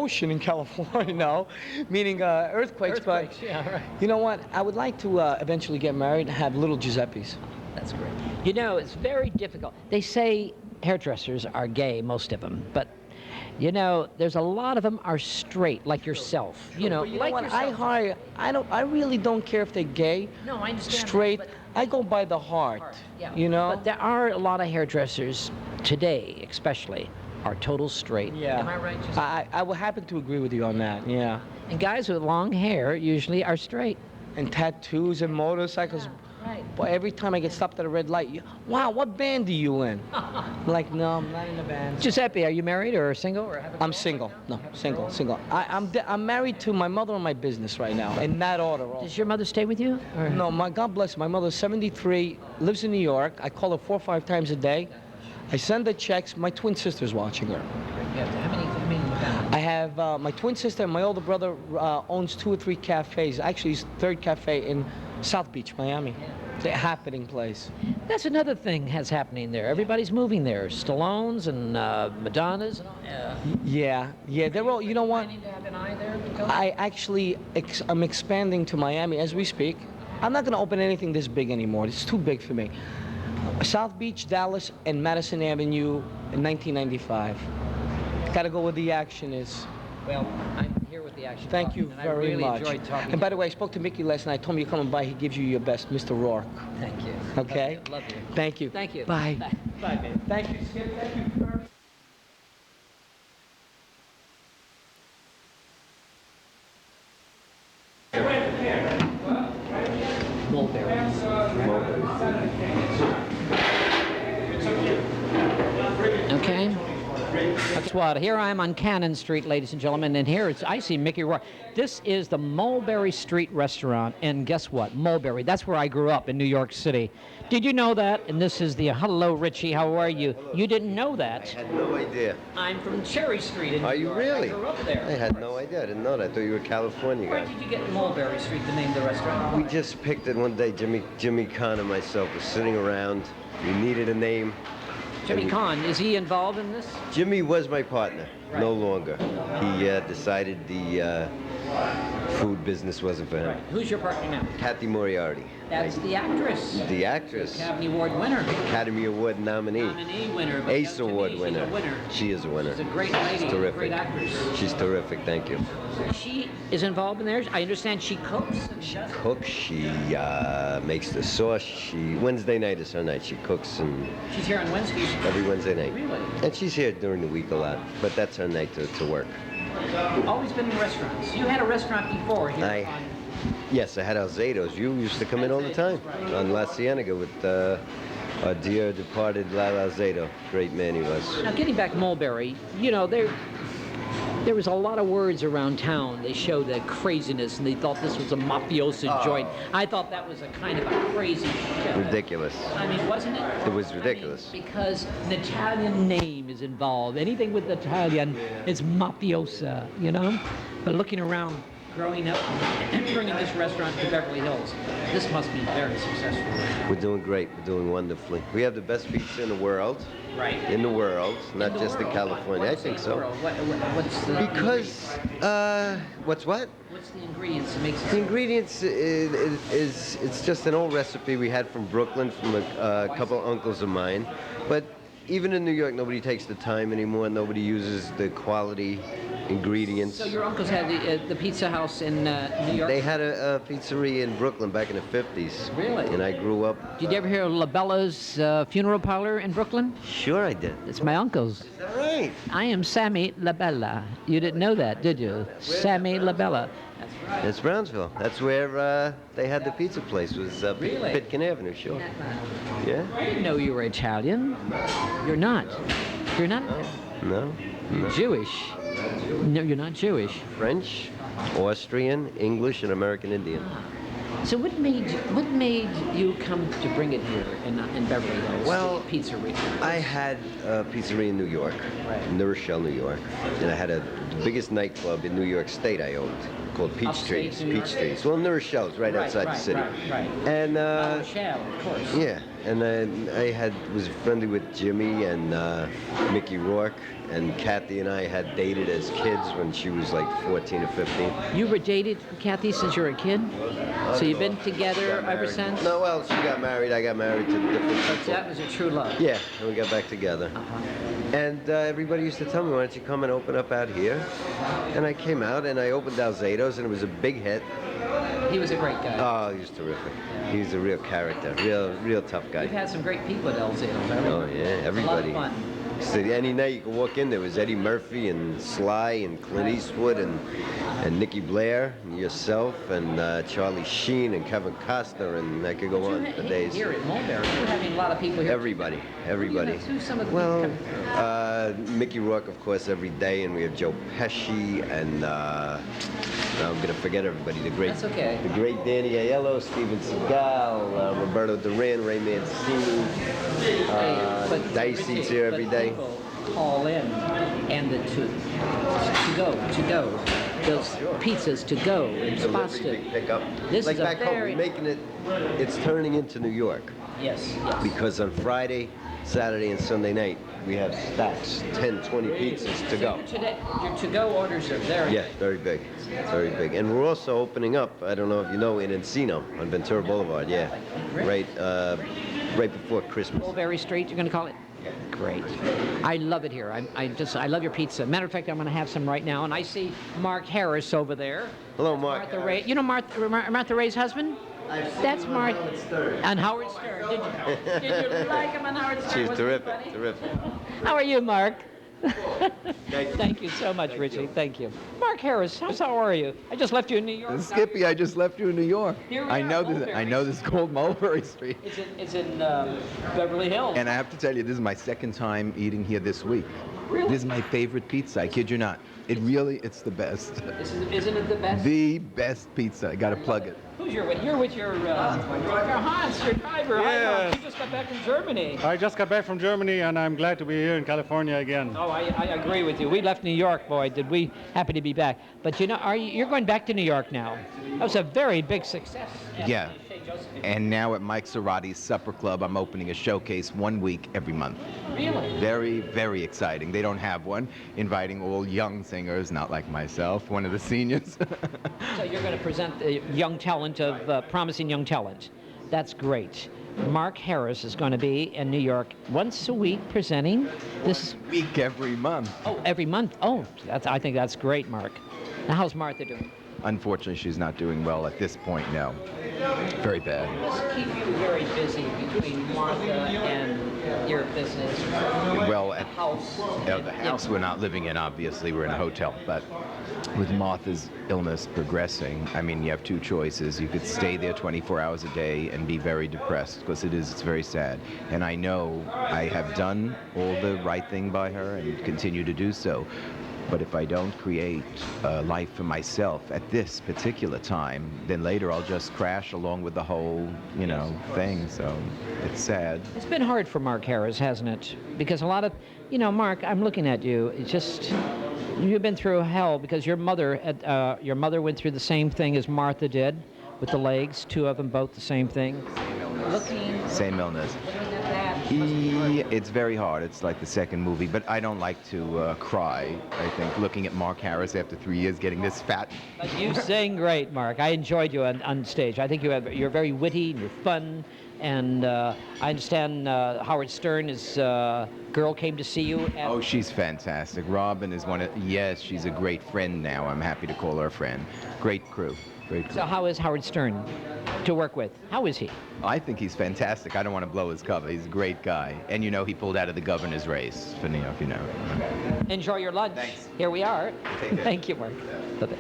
ocean in California, no, meaning earthquakes. Earthquakes, But yeah, right. you know what? I would like to eventually get married and have little Giuseppes. That's great. You know, it's very difficult. They say hairdressers are gay, most of them, but you know, there's a lot of them are straight, like yourself. You know, But you know like what? yourself. I hire. I don't. I really don't care if they're gay. No, I understand that, Straight. but- I go by the heart. Yeah. You know. But there are a lot of hairdressers today, especially, are total straight. Yeah. Am I right? Just I would happen to agree with you on that. Yeah. and guys with long hair usually are straight. And tattoos and motorcycles. Right. Boy, every time I get stopped at a red light, wow, what band are you in? I'm like, no, I'm not in a band. Giuseppe, are you married or single or have a I'm single. No, single. I'm married to my mother and my business right now, in that order. Does your mother stay with you? Or? No, God bless her. My mother's 73, lives in New York. I call her 4 or 5 times a day. I send her checks. My twin sister's watching her. Yeah, how many I have my twin sister and my older brother owns 2 or 3 cafes. Actually, his third cafe in South Beach, Miami. It's a happening place. That's another thing that's happening there. Everybody's moving there. Stallones and Madonnas. And all. Yeah. They're all. You know what? Planning to have an eye there? I actually, I'm expanding to Miami as we speak. I'm not going to open anything this big anymore. It's too big for me. South Beach, Dallas, and Madison Avenue in 1995. Got to go where the action is. Well, I'm here with the action. Thank you and very I really much. enjoyed talking. And by the way, I spoke to Mickey last night. Told me you're coming by. He gives you your best, Mr. Rourke. Thank you. Okay? Love you. Thank you. Thank you. Bye. Bye, man. Thank you, Skip. Thank you. Mulberry. Okay. That's what. Here I am on Cannon Street, ladies and gentlemen, and here I see Mickey Rourke. This is the Mulberry Street restaurant, and guess what? Mulberry. That's where I grew up in New York City. Did you know that? And this is the hello, Richie. How are you? You didn't know that. I had no idea. I'm from Cherry Street in New Are you York. really? I grew up there. I had no idea. I didn't know that. I thought you were a California Where guy. did you get Mulberry Street, the name of the restaurant? We just picked it one day. Jimmy Kahn and myself were sitting around. We needed a name. Jimmy Kahn, is he involved in this? Jimmy was my partner. Right. No longer. He decided the food business wasn't for him. Right. Who's your partner now? Kathy Moriarty. That's the actress. The actress. Academy Award winner. Academy Award nominee. Nominee winner. but Ace to me, Award she's winner. a winner. She is a winner. She's a great lady. She's terrific. Great actress. She's terrific. Thank you. She is involved in there. I understand she cooks. And she does. Cooks. She makes the sauce. Wednesday night is her night. She cooks and She's here on Wednesdays. every Wednesday night. Really? And she's here during the week a lot, but that's her night to work. Always been in restaurants. You had a restaurant before here. on, Yes, I had Alzado's. You used to come in all the time on La Cienega with our dear departed Lal Alzado. Great man he was. Now, getting back to Mulberry, you know, there was a lot of words around town. They showed that craziness, and they thought this was a mafioso joint. I thought that was a kind of a crazy show. Ridiculous. I mean, wasn't it? It was ridiculous. I mean, because an Italian name is involved. Anything with Italian, it's mafiosa, you know? But looking around, growing up, and bringing this restaurant to Beverly Hills, this must be very successful. We're doing great. We're doing wonderfully. We have the best pizza in the world. Right. In the world, not In the just in world. California. I What's think the so. world? What's the Because, what's what? What's the ingredients that makes it The ingredients is it's just an old recipe we had from Brooklyn from a couple uncles of mine. But even in New York, nobody takes the time anymore. Nobody uses the quality ingredients. So your uncles had the pizza house in New York? They had a pizzeria in Brooklyn back in the 50s. Really? And I grew up. Did you ever hear of La Bella's funeral parlor in Brooklyn? Sure I did. It's my uncle's. Is that right? I am Sammy La Bella. You didn't know that, did you? Sammy La Bella. That's right. It's Brownsville. That's where they had the pizza place. Was Really? Pitkin Avenue, sure. Yeah? I didn't know you were Italian. You're not. You're not. No? You're Jewish. No, you're not Jewish. French, Austrian, English, and American Indian. So what made you come to bring it here in Beverly Hills? Well, the pizzeria. I had a pizzeria in New York, Right. in New Rochelle, New York, and I had the biggest nightclub in New York State I owned, called peach Upstate trees. New York. Peach trees. Well, Nourish Shells, right outside the city. Right. And Shell, of course. yeah, and I was friendly with Jimmy and Mickey Rourke, and Kathy and I had dated as kids when she was like 14 or 15. You were dated, Kathy, since you were a kid? So you've been together ever since? No, well, she got married. I got married to different people. That was a true love. Yeah, and we got back together. And everybody used to tell me, why don't you come and open up out here? And I came out and I opened Alzato's, and it was a big hit. He was a great guy. Oh, he was terrific. He was a real character, real tough guy. We've had some great people at El Zato's. Oh yeah, everybody. A lot of fun. So any night you could walk in, there was Eddie Murphy and Sly and Clint Eastwood and Nikki Blair and yourself and Charlie Sheen and Kevin Costner, and I could go on for days. Here at Mulberry, you're having a lot of people here. Everybody. Who's some of the Well, people? Mickey Rourke, of course, every day, and we have Joe Pesci, and I'm going to forget everybody. That's okay. The great Danny Aiello, Steven Seagal, Roberto Duran, Ray Mancini, Dicey's here every day. People call in, and the to go, those pizzas to go in Delivery, Spasta. big pickup. This like is a back home, very we're making it. It's turning into New York. Yes. Because on Friday, Saturday, and Sunday night, we have stacks, 10, 20 pizzas to go. Your to-go orders are very Yeah, very big, very big. And we're also opening up, I don't know if you know, in Encino on Ventura Boulevard, yeah. Right before Christmas. Mulberry Street, you're going to call it? Great. I love it here. I love your pizza. Matter of fact, I'm going to have some right now. And I see Mark Harris over there. Hello, Mark. Martha Ray. You know Martha Ray's husband? That's Mark. On Howard Stern. Did you like him on Howard Stern? She's Wasn't he terrific, funny? terrific. How are you, Mark? Thank you so much, Richie. Thank you. Mark Harris, how are you? I just left you in New York. Skippy, I just left you in New York. Here we I are, know this. Mulberry. I know this is called Mulberry Street. It's in Beverly Hills. And I have to tell you, this is my second time eating here this week. Really? This is my favorite pizza. I kid you not. It's the best. Isn't it the best? The best pizza. I gotta plug it. Who's you're with your Hans, your driver. Yes. You just got back from Germany. I just got back from Germany, and I'm glad to be here in California again. Oh, I agree with you. We left New York, boy, did we happy to be back. But you know, you're going back to New York now. That was a very big success. Yeah. And now at Mike Cerati's Supper Club, I'm opening a showcase 1 week every month. Really? Very, very exciting. They don't have one. Inviting all young singers, not like myself, one of the seniors. So you're going to present the young talent of promising young talent. That's great. Mark Harris is going to be in New York once a week presenting this week every month. Oh, every month. Oh, I think that's great, Mark. Now, how's Martha doing? Unfortunately, she's not doing well at this point, no. Very bad. Let's keep you very busy between Martha and your business. Well, at the house we're not living in, obviously, we're in a hotel, but with Martha's illness progressing, I mean, you have two choices. You could stay there 24 hours a day and be very depressed, because it's very sad. And I know I have done all the right thing by her and continue to do so. But if I don't create a life for myself at this particular time, then later I'll just crash along with the whole, thing. So it's sad. It's been hard for Mark Harris, hasn't it? Because a lot of, Mark, I'm looking at you. It's just, you've been through hell because your mother went through the same thing as Martha did with the legs. Two of them both the same thing. Same illness. It's very hard. It's like the second movie, but I don't like to cry. I think looking at Mark Harris after 3 years getting this fat. But you sing great, Mark. I enjoyed you on stage. I think you're very witty and you're fun. And I understand Howard Stern, his girl came to see you. Oh, she's fantastic. Robin is yes, she's a great friend now. I'm happy to call her a friend. Great crew. Great crew. So how is Howard Stern to work with? How is he? I think he's fantastic. I don't want to blow his cover. He's a great guy. And he pulled out of the governor's race for New York, Enjoy your lunch. Thanks. Here we are. Take care. Thank you, Mark. Bye-bye.